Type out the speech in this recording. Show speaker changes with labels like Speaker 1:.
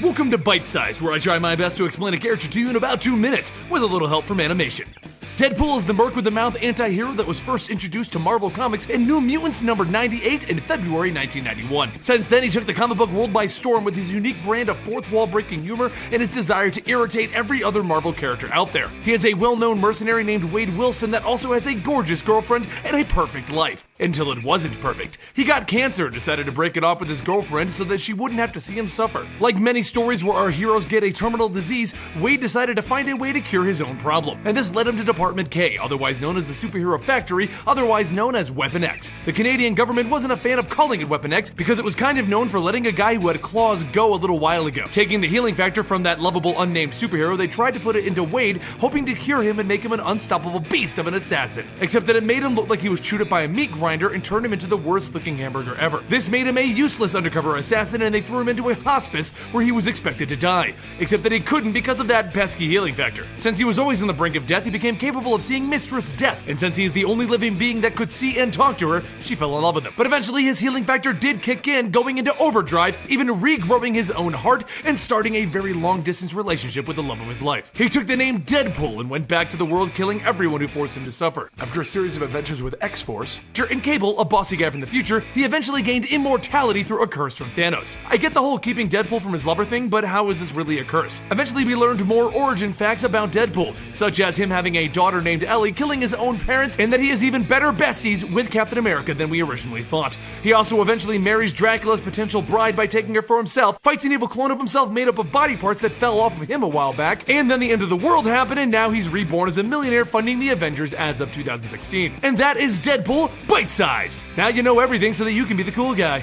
Speaker 1: Welcome to Bite Size, where I try my best to explain a character to you in about 2 minutes, with a little help from animation. Deadpool is the Merc-with-the-Mouth anti-hero that was first introduced to Marvel Comics in New Mutants number 98 in February 1991. Since then, he took the comic book world by storm with his unique brand of fourth-wall-breaking humor and his desire to irritate every other Marvel character out there. He is a well-known mercenary named Wade Wilson that also has a gorgeous girlfriend and a perfect life. Until it wasn't perfect. He got cancer and decided to break it off with his girlfriend so that she wouldn't have to see him suffer. Like many stories where our heroes get a terminal disease, Wade decided to find a way to cure his own problem. And this led him to Department K, otherwise known as the Superhero Factory, otherwise known as Weapon X. The Canadian government wasn't a fan of calling it Weapon X because it was kind of known for letting a guy who had claws go a little while ago. Taking the healing factor from that lovable unnamed superhero, they tried to put it into Wade, hoping to cure him and make him an unstoppable beast of an assassin. Except that it made him look like he was chewed up by a meat grinder and turned him into the worst looking hamburger ever. This made him a useless undercover assassin and they threw him into a hospice where he was expected to die. Except that he couldn't because of that pesky healing factor. Since he was always on the brink of death, he became capable of seeing Mistress Death, and since he is the only living being that could see and talk to her, she fell in love with him. But eventually his healing factor did kick in, going into overdrive, even regrowing his own heart and starting a very long distance relationship with the love of his life. He took the name Deadpool and went back to the world killing everyone who forced him to suffer. After a series of adventures with X-Force, and Cable, a bossy guy from the future, he eventually gained immortality through a curse from Thanos. I get the whole keeping Deadpool from his lover thing, but how is this really a curse? Eventually we learned more origin facts about Deadpool, such as him having a daughter named Ellie, killing his own parents, and that he is even better besties with Captain America than we originally thought. He also eventually marries Dracula's potential bride by taking her for himself, fights an evil clone of himself made up of body parts that fell off of him a while back, and then the end of the world happened and now he's reborn as a millionaire funding the Avengers as of 2016. And that is Deadpool bite-sized. Now you know everything so that you can be the cool guy.